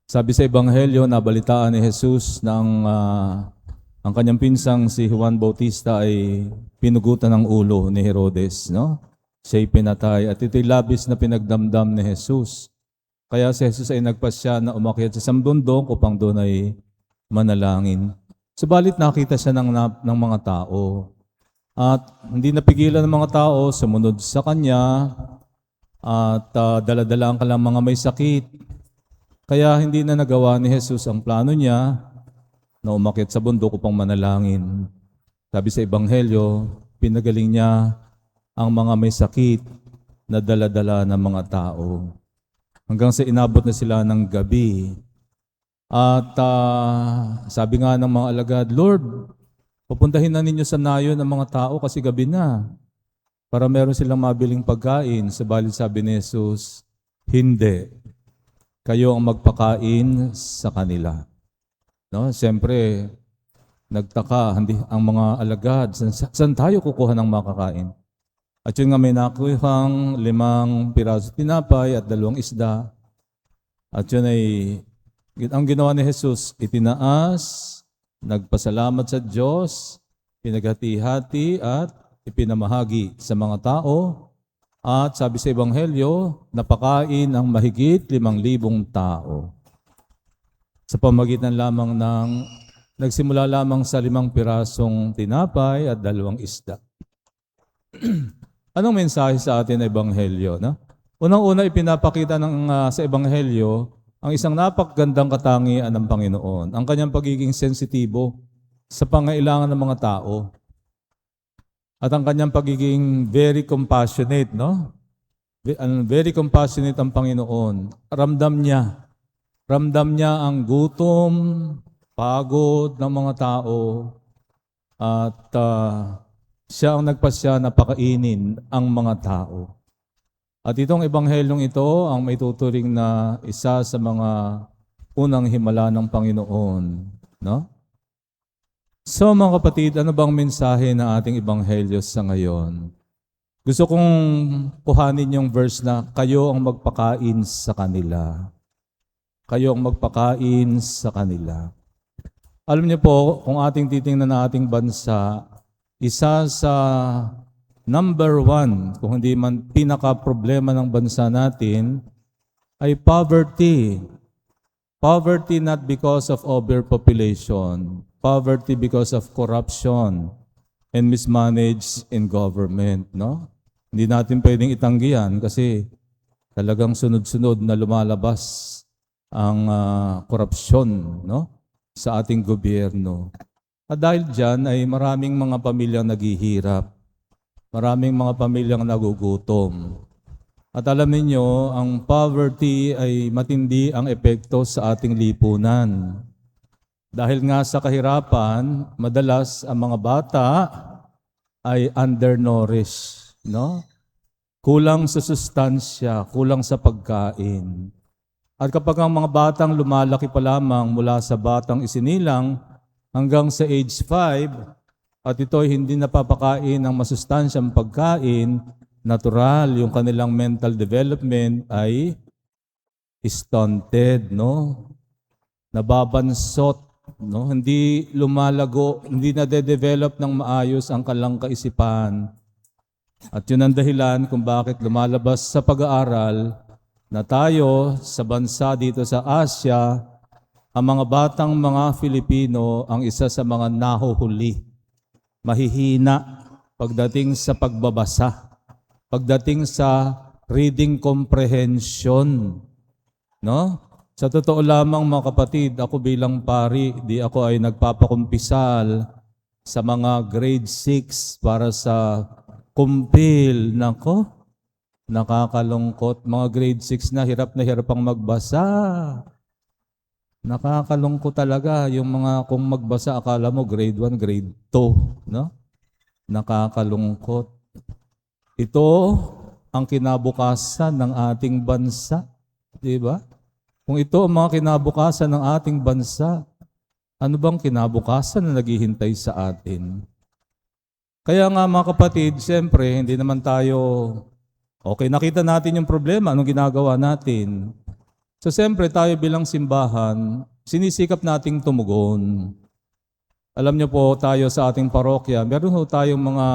Sabi sa Ebanghelyo, nabalitaan ni Jesus na ang kanyang pinsang si Juan Bautista ay pinugutan ng ulo ni Herodes, no? Siya'y pinatay at ito'y labis na pinagdamdam ni Jesus. Kaya si Jesus ay nagpasya na umakyat sa isang bundok upang doon ay manalangin. Subalit nakita siya ng mga tao at hindi napigilan ng mga tao sumunod sa kanya at dala-dala ang kanilang mga may sakit. Kaya hindi na nagawa ni Jesus ang plano niya na umakyat sa bundok upang manalangin. Sabi sa Ebanghelyo, pinagaling niya ang mga may sakit na dala-dala ng mga tao. Hanggang sa inabot na sila ng gabi. At sabi nga ng mga alagad, Lord, pupuntahin na ninyo sa nayon ng mga tao kasi gabi na para meron silang mabiling pagkain. Subalit sabi ni Jesus, hindi. Kayo ang magpakain sa kanila. No? Siyempre, nagtaka ang mga alagad, saan tayo kukuha ng makakain? At yun nga may nakuhang 5 piraso tinapay at 2 isda. At yun ay, ang ginawa ni Jesus, itinaas, nagpasalamat sa Diyos, pinaghati-hati at ipinamahagi sa mga tao. At sabi sa Ebanghelyo, napakain ang mahigit 5,000 tao. Sa pamagitan lamang nagsimula lamang sa 5 pirasong tinapay at 2 isda. Anong mensahe sa atin na Ebanghelyo? No? Unang-una ipinapakita sa Ebanghelyo ang isang napakagandang katangian ng Panginoon, ang kanyang pagiging sensitibo sa pangailangan ng mga tao. At ang kanyang pagiging very compassionate, no? Very compassionate ang Panginoon. Ramdam niya ang gutom, pagod ng mga tao, at siya ang nagpasya na pakainin ang mga tao. At itong ebanghelyong ito ang may tuturing na isa sa mga unang himala ng Panginoon, no? So mga kapatid, ano bang mensahe ng ating ebanghelyo sa ngayon? Gusto kong kuhanin yung verse na kayo ang magpakain sa kanila. Kayo ang magpakain sa kanila. Alam niyo po, kung ating titingnan na ating bansa, isa sa number 1, kung hindi man pinaka-problema ng bansa natin, ay poverty. Poverty not because of overpopulation. Poverty because of corruption and mismanaged in government, no? Hindi natin pwedeng itanggihan kasi talagang sunod-sunod na lumalabas ang korupsyon, no? Sa ating gobyerno. At dahil dyan ay maraming mga pamilyang naghihirap. Maraming mga pamilyang nagugutom. At alam ninyo, ang poverty ay matindi ang epekto sa ating lipunan. Dahil nga sa kahirapan, madalas ang mga bata ay undernourished, no? Kulang sa sustansya, kulang sa pagkain. At kapag ang mga batang lumalaki pa lamang mula sa batang isinilang hanggang sa age 5, at ito ay hindi napapakain ng masustansyang pagkain, natural, yung kanilang mental development ay stunted, no? Nababansot, no? Hindi lumalago, hindi na-develop ng maayos ang kanilang kaisipan. At yun ang dahilan kung bakit lumalabas sa pag-aaral na tayo sa bansa dito sa Asia, ang mga batang mga Filipino ang isa sa mga nahuhuli. Mahihina pagdating sa pagbabasa, pagdating sa reading comprehension, no? Sa totoo lamang mga kapatid, ako bilang pari, di ako ay nagpapakumpisal sa mga grade 6 para sa kumpil. Nako, nakakalungkot. Mga grade 6 na hirap ang magbasa. Nakakalungkot talaga yung mga kung magbasa, akala mo grade 1, grade 2, no? Nakakalungkot. Ito ang kinabukasan ng ating bansa, di ba? Kung ito ang mga kinabukasan ng ating bansa, ano bang kinabukasan na naghihintay sa atin? Kaya nga mga kapatid, siyempre, hindi naman tayo, okay, nakita natin yung problema, anong ginagawa natin? So siyempre tayo bilang simbahan, sinisikap nating tumugon. Alam niyo po, tayo sa ating parokya, meron po tayong mga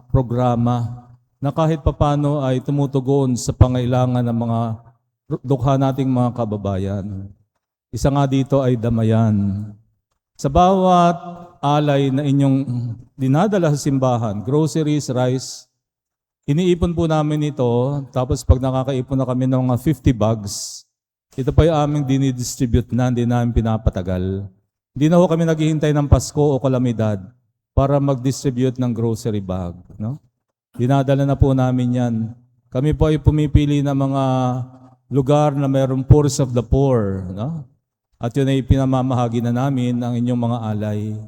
programa na kahit papano ay tumutugon sa pangailangan ng mga dukha nating mga kababayan. Isa nga dito ay damayan. Sa bawat alay na inyong dinadala sa simbahan, groceries, rice, iniipon po namin ito, tapos pag nakakaipon na kami ng mga 50 bags, ito pa yung aming dinidistribute na, hindi namin pinapatagal. Hindi na ho kami naghihintay ng Pasko o kalamidad para mag-distribute ng grocery bag. No? Dinadala na po namin yan. Kami po ay pumipili ng mga lugar na mayroong poorest of the poor. No? At yun ay pinamamahagi na namin ang inyong mga alay.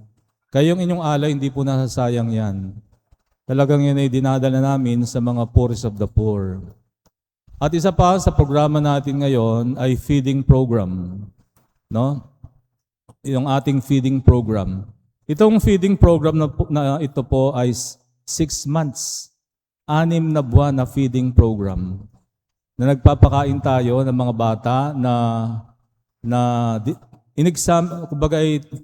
Kayong inyong alay, hindi po nasasayang yan. Talagang yun ay dinadala namin sa mga poorest of the poor. At isa pa sa programa natin ngayon ay feeding program. No? Yung ating feeding program. Itong feeding program na ito po ay 6 months. 6 na buwan na feeding program. Na nagpapakain tayo ng mga bata na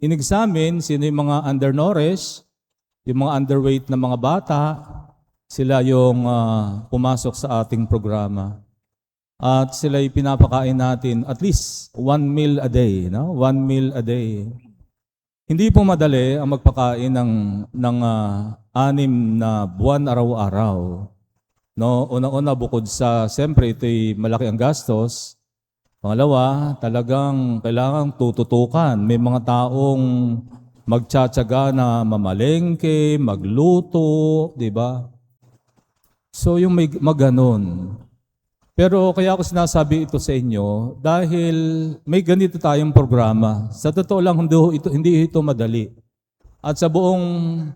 in-examine sino yung mga undernourished, yung mga underweight na mga bata, sila yung pumasok sa ating programa. At sila yung pinapakain natin at least 1 meal a day. No? 1 meal a day. Hindi po madali ang magpakain ng 6 na buwan araw-araw. No? Una-una bukod sa, siyempre ito'y malaki ang gastos. Pangalawa, talagang kailangang tututukan. May mga taong magtsatsaga na mamalengke, magluto, di ba? So yung may maganon. Pero kaya ako sinasabi ito sa inyo dahil may ganito tayong programa. Sa totoo lang, hindi ito madali. At sa buong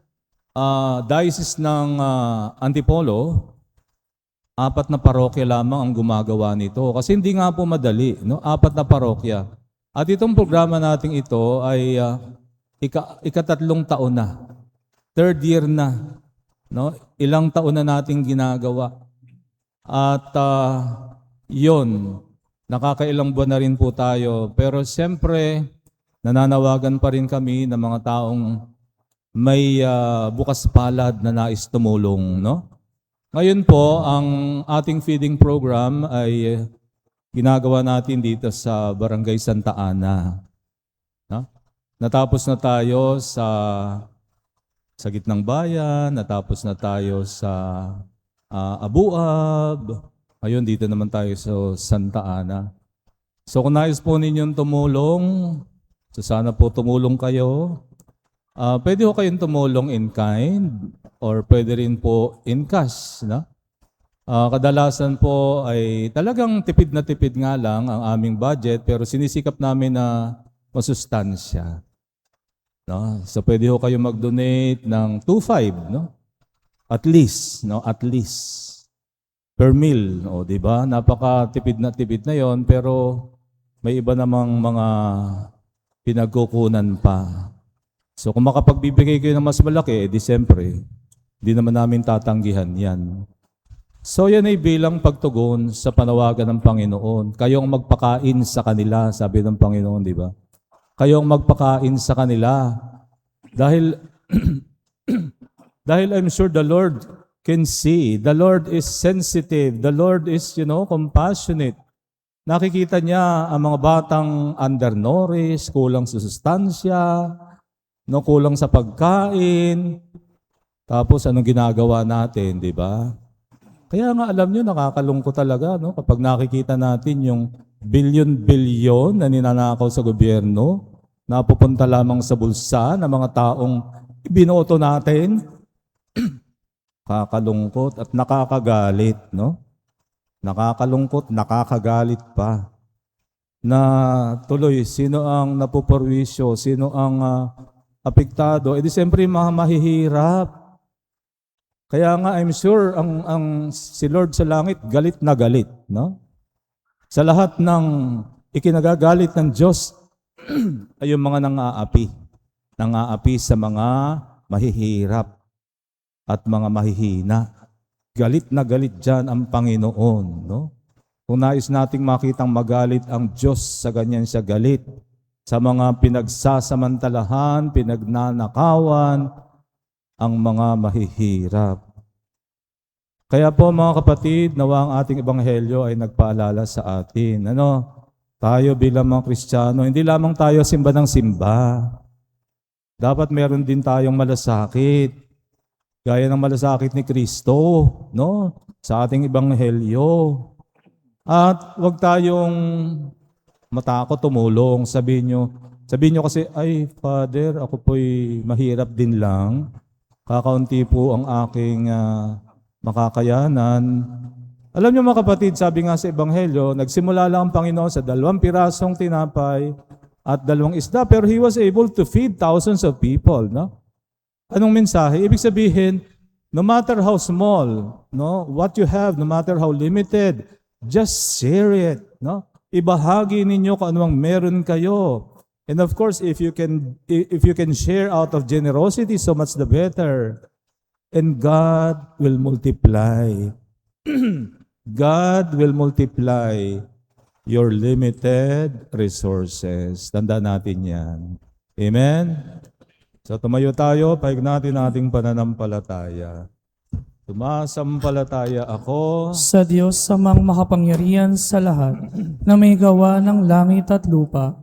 diocese ng Antipolo, 4 na parokya lamang ang gumagawa nito. Kasi hindi nga po madali, no? 4 na parokya. At itong programa natin ito ay ika-3 taon na. 3rd year na. No? Ilang taon na nating ginagawa. At yun, nakakailang buwan na rin po tayo. Pero siyempre, nananawagan pa rin kami ng mga taong may bukas palad na nais tumulong. No? Ngayon po, ang ating feeding program ay ginagawa natin dito sa Barangay Santa Ana. No? Natapos na tayo sa Gitnang Bayan, natapos na tayo sa Abuab. Ayun, dito naman tayo sa Santa Ana. So kung nais po ninyong tumulong, so sana po tumulong kayo. Pwede ho kayong tumulong in kind or pwede rin po in cash. No? Kadalasan po ay talagang tipid na tipid nga lang ang aming budget pero sinisikap namin na masustansya. No? So pwede ho kayong mag-donate ng 2.5, no? At least, no? At least per meal, o di ba? Napaka-tipid na 'yon, pero may iba namang mga pinagkukunan pa. So kung makapagbibigay kayo ng mas malaki, di siyempre, di naman namin tatanggihan 'yan. So yan ay bilang pagtugon sa panawagan ng Panginoon. Kayong magpakain sa kanila, sabi ng Panginoon, di ba? Kayong magpakain sa kanila. Dahil dahil I'm sure the Lord can see. The Lord is sensitive. The Lord is, compassionate. Nakikita niya ang mga batang undernourished, kulang sa sustansya, kulang sa pagkain. Tapos anong ginagawa natin, di ba? Kaya nga alam niyo, nakakalungkot talaga kapag nakikita natin yung bilyon-bilyon na ninanakaw sa gobyerno, napupunta lamang sa bulsa ng mga taong ibinoto natin. Nakakalungkot at nakakagalit, no? Nakakalungkot, nakakagalit pa. Na tuloy, sino ang napuperwisyo, sino ang apektado? Di siyempre mahihirap. Kaya nga I'm sure si Lord sa langit galit na galit, no? Sa lahat ng ikinagagalit ng Diyos ay yung mga nang-aapi sa mga mahihirap at mga mahihina. Galit na galit dyan ang Panginoon, no? Kung nais nating makitang magalit ang Diyos, sa ganyan siya galit. Sa mga pinagsasamantalahan, pinagnanakawan, ang mga mahihirap. Kaya po mga kapatid, nawa ang ating ebanghelyo ay nagpaalala sa atin. Tayo bilang mga Kristiyano, hindi lamang tayo simba ng simba. Dapat meron din tayong malasakit. Gaya ng malasakit ni Kristo, sa ating ebanghelyo. At huwag tayong matakot tumulong. Sabihin nyo kasi, ay Father, ako po'y mahirap din lang. Kakaunti po ang aking makakayanan. Alam niyo mga kapatid, sabi nga sa Ebanghelyo, nagsimula lang ang Panginoon sa 2 pirasong tinapay at 2 isda, pero He was able to feed thousands of people. Anong mensahe? Ibig sabihin, no matter how small, what you have, no matter how limited, just share it. Ibahagi ninyo kung anong meron kayo. And of course, if you can share out of generosity, so much the better. And God will multiply. God will multiply your limited resources. Tandaan natin yan. Amen? So tumayo tayo, paig natin ating pananampalataya. Sumasampalataya ako sa Diyos samang makapangyarihan sa lahat na may gawa ng langit at lupa.